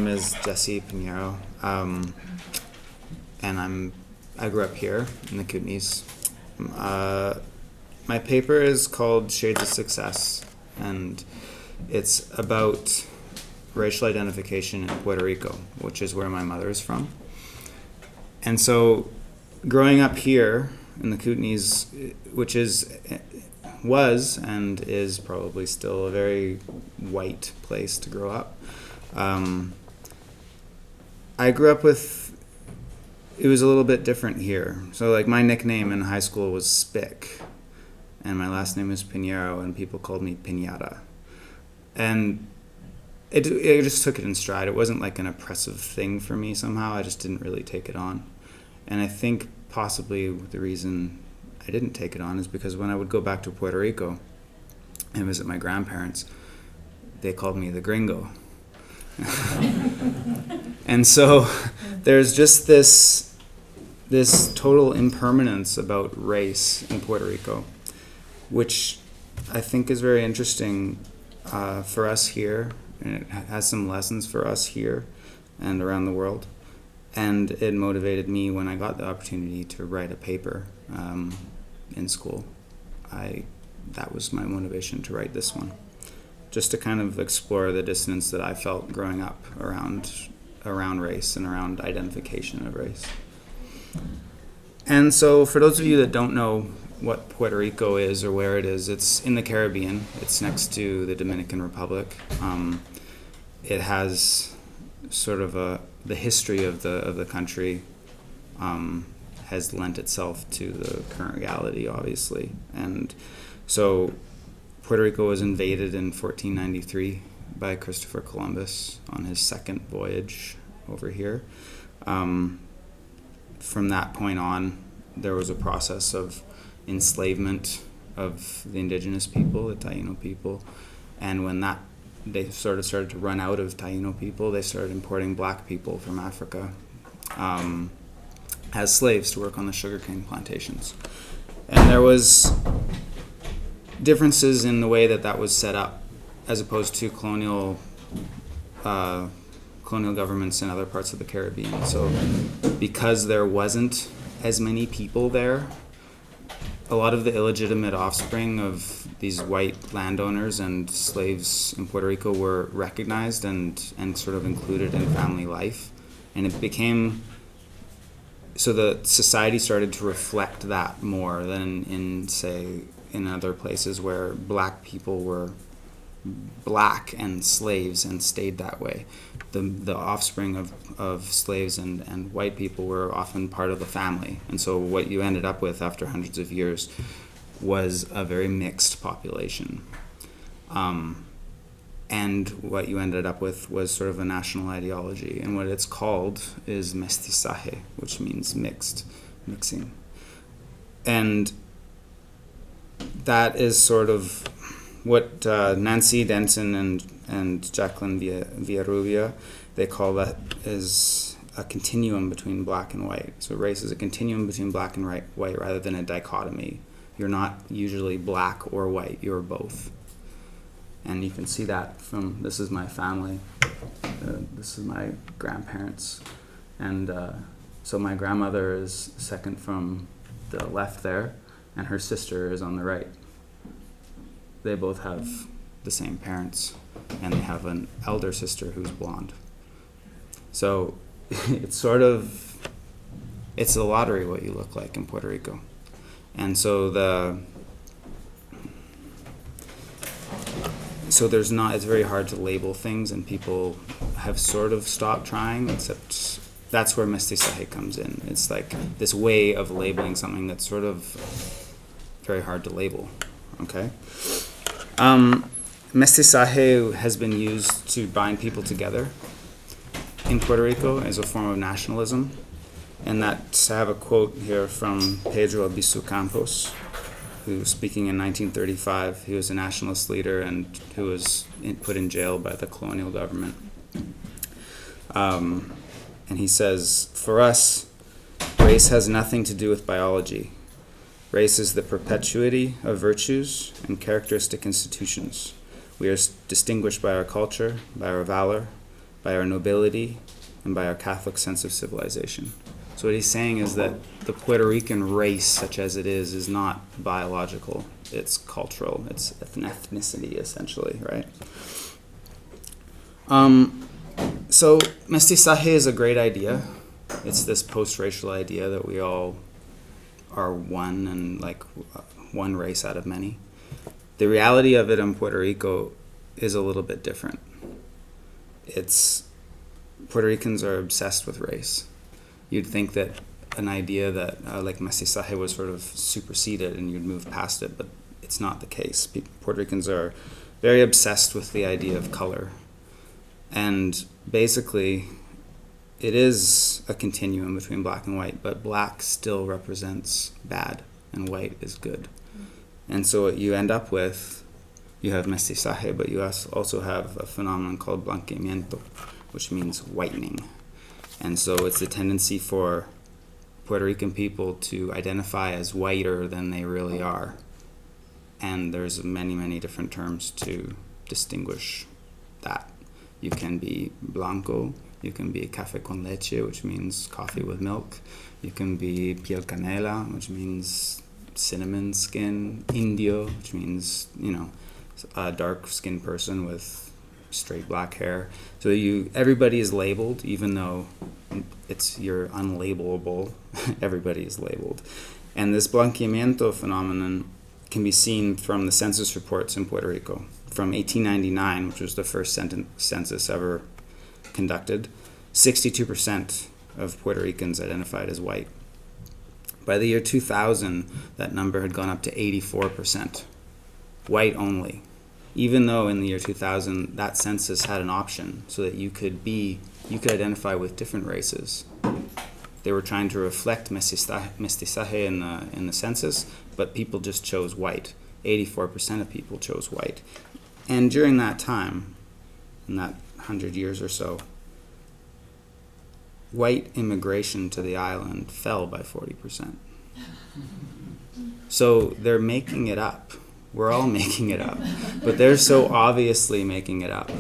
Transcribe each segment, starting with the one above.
is Jesse Pineiro, and I grew up here in the Kootenays. My paper is called Shades of Success, and it's about racial identification in Puerto Rico, which is where my mother is from. And so, growing up here in the Kootenays, which was and is probably still a very white place to grow up. I grew up with, it was a little bit different here. So like my nickname in high school was Spick, and my last name is Pineiro, and people called me Pinata. And I just took it in stride. It wasn't like an oppressive thing for me somehow. I just didn't really take it on. And I think possibly the reason I didn't take it on is because when I would go back to Puerto Rico and visit my grandparents, they called me the gringo. And so there's just this total impermanence about race in Puerto Rico, which I think is very interesting for us here, and it has some lessons for us here and around the world. And it motivated me when I got the opportunity to write a paper in school. That was my motivation to write this one, just to kind of explore the dissonance that I felt growing up around race and around identification of race. And so for those of you that don't know what Puerto Rico is or where it is, it's in the Caribbean. It's next to the Dominican Republic. It has sort of the history of the country has lent itself to the current reality, obviously. And so Puerto Rico was invaded in 1493 by Christopher Columbus on his second voyage over here. From that point on, there was a process of enslavement of the indigenous people, the Taino people, and when they sort of started to run out of Taino people, they started importing black people from Africa as slaves to work on the sugarcane plantations. And there was differences in the way that was set up as opposed to colonial governments in other parts of the Caribbean. So because there wasn't as many people there, a lot of the illegitimate offspring of these white landowners and slaves in Puerto Rico were recognized and sort of included in family life. And it became, so the society started to reflect that more than in other places where black people were black and slaves and stayed that way. The offspring of slaves and white people were often part of the family. And so what you ended up with after hundreds of years was a very mixed population. And what you ended up with was sort of a national ideology. And what it's called is mestizaje, which means mixing. And that is sort of what Nancy Denson and Jacqueline Villarrubia, they call that is a continuum between black and white. So race is a continuum between black and white rather than a dichotomy. You're not usually black or white, you're both. And you can see that from, this is my family, this is my grandparents. And so my grandmother is second from the left there, and her sister is on the right. They both have the same parents, and they have an elder sister who's blonde. So it's a lottery what you look like in Puerto Rico. And so it's very hard to label things, and people have sort of stopped trying, except that's where mestizaje comes in. It's like this way of labeling something that's sort of very hard to label, okay? Mestizaje has been used to bind people together in Puerto Rico as a form of nationalism. And I have a quote here from Pedro Albizu Campos, who was speaking in 1935. He was a nationalist leader and who was put in jail by the colonial government. And he says, "For us, race has nothing to do with biology. Race is the perpetuity of virtues and characteristic institutions. We are distinguished by our culture, by our valor, by our nobility, and by our Catholic sense of civilization. So what he's saying is that the Puerto Rican race, such as it is not biological. It's cultural. It's an ethnicity, essentially, right? So mestizaje is a great idea. It's this post-racial idea that we all are one and like one race out of many. The reality of it in Puerto Rico is a little bit different. Puerto Ricans are obsessed with race. You'd think that an idea that like mestizaje was sort of superseded and you'd move past it, but it's not the case. Puerto Ricans are very obsessed with the idea of color. And basically, it is a continuum between black and white, but black still represents bad and white is good. And so what you end up with, you have mestizaje, but you also have a phenomenon called blanqueamiento, which means whitening. And so it's the tendency for Puerto Rican people to identify as whiter than they really are. And there's many, many different terms to distinguish that. You can be blanco, you can be café con leche, which means coffee with milk. You can be piel canela, which means cinnamon skin. Indio, which means, a dark skinned person with straight black hair. So everybody is labeled, even though you're unlabelable. Everybody is labeled. And this blanqueamiento phenomenon can be seen from the census reports in Puerto Rico. From 1899, which was the first census ever conducted, 62% of Puerto Ricans identified as white. By the year 2000, that number had gone up to 84%, white only, even though in the year 2000, that census had an option so that you could identify with different races. They were trying to reflect mestizaje in the census, but people just chose white. 84% of people chose white. And during that time, in that 100 years or so, white immigration to the island fell by 40%. So they're making it up. We're all making it up. But they're so obviously making it up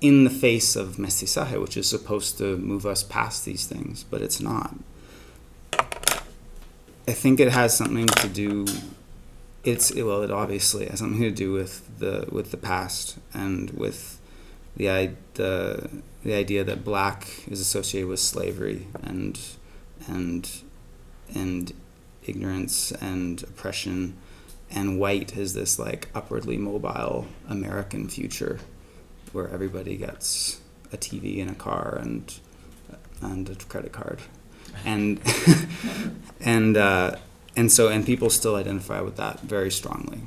in the face of mestizaje, which is supposed to move us past these things, but it's not. I think it has something to do. It obviously has something to do with the past and with the idea that black is associated with slavery and ignorance and oppression, and white is this like upwardly mobile American future where everybody gets a TV and a car and a credit card, and and people still identify with that very strongly,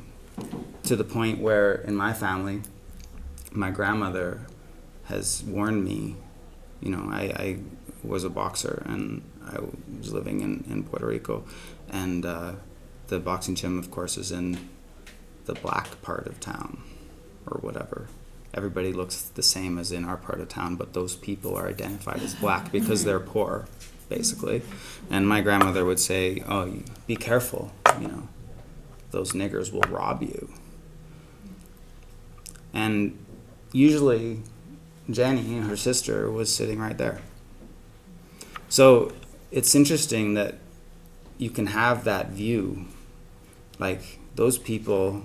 to the point where in my family, my grandmother has warned me. I was a boxer and I was living in Puerto Rico, and the boxing gym, of course, is in the black part of town or whatever. Everybody looks the same as in our part of town, but those people are identified as black because they're poor, basically. And my grandmother would say, "Oh, be careful, those niggers will rob you." And usually Jenny, her sister, was sitting right there. So it's interesting that you can have that view, like those people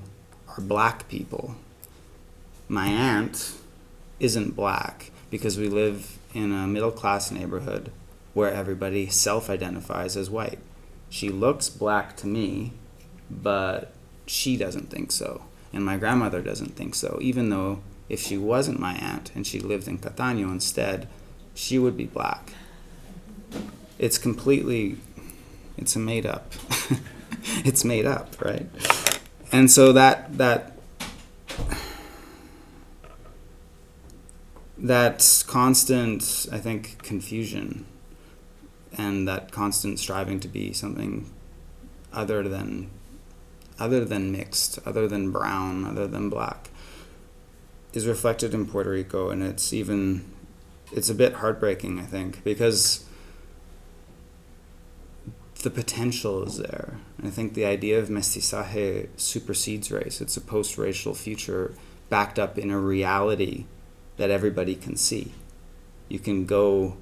are black people. My aunt isn't black because we live in a middle-class neighborhood where everybody self-identifies as white. She looks black to me, but she doesn't think so. And my grandmother doesn't think so, even though if she wasn't my aunt and she lived in Cataño instead, she would be black. It's a made up. It's made up, right? And so that constant, I think, confusion and that constant striving to be something other than mixed, other than brown, other than black, is reflected in Puerto Rico, and it's a bit heartbreaking, I think, because the potential is there. And I think the idea of mestizaje supersedes race. It's a post-racial future backed up in a reality that everybody can see. You can go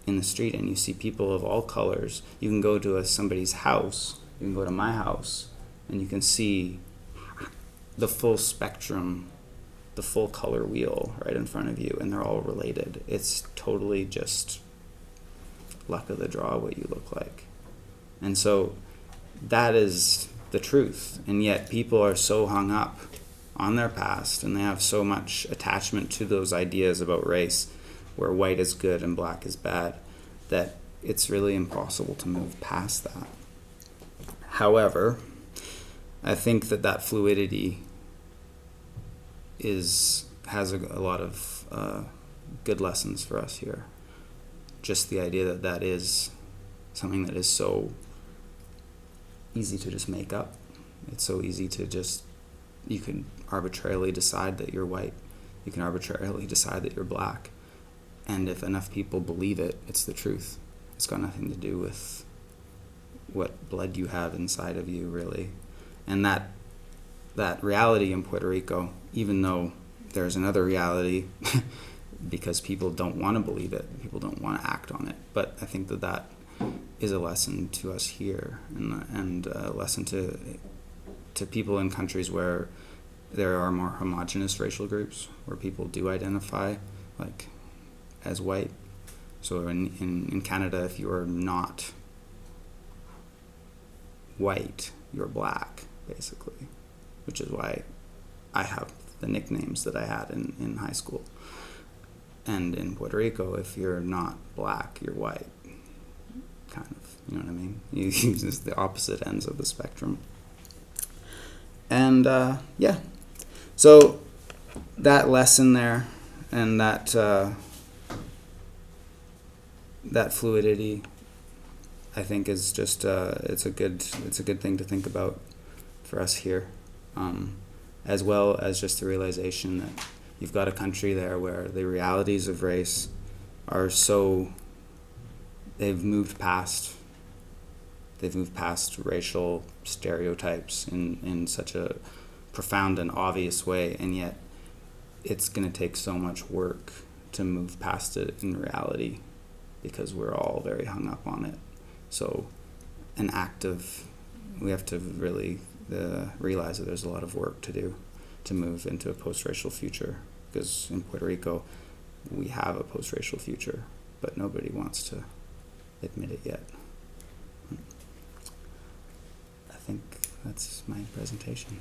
in the street and you see people of all colors. You can go to somebody's house, you can go to my house, and you can see the full spectrum, the full color wheel right in front of you, and they're all related. It's totally just luck of the draw what you look like. And so that is the truth. And yet people are so hung up on their past, and they have so much attachment to those ideas about race, where white is good and black is bad, that it's really impossible to move past that. However, I think that fluidity has a lot of good lessons for us here. Just the idea that is something that is so easy to just make up. It's so easy to just, you can arbitrarily decide that you're white. You can arbitrarily decide that you're black. And if enough people believe it, it's the truth. It's got nothing to do with what blood you have inside of you, really. And that reality in Puerto Rico, even though there's another reality, because people don't want to believe it, people don't want to act on it. But I think that is a lesson to us here, and a lesson to people in countries where there are more homogenous racial groups, where people do identify like as white. So in Canada, if you are not white, you're black, basically, which is why I have the nicknames that I had in high school. And in Puerto Rico, if you're not black, you're white, kind of, you know what I mean? You use the opposite ends of the spectrum. And yeah, so that lesson there, and that fluidity, I think is just it's a good thing to think about for us here, as well as just the realization that you've got a country there where the realities of race are so, they've moved past racial stereotypes in such a profound and obvious way, and yet it's going to take so much work to move past it in reality, because we're all very hung up on it. So we have to really realize that there's a lot of work to do to move into a post-racial future, because in Puerto Rico we have a post-racial future, but nobody wants to admit it yet. I think that's my presentation.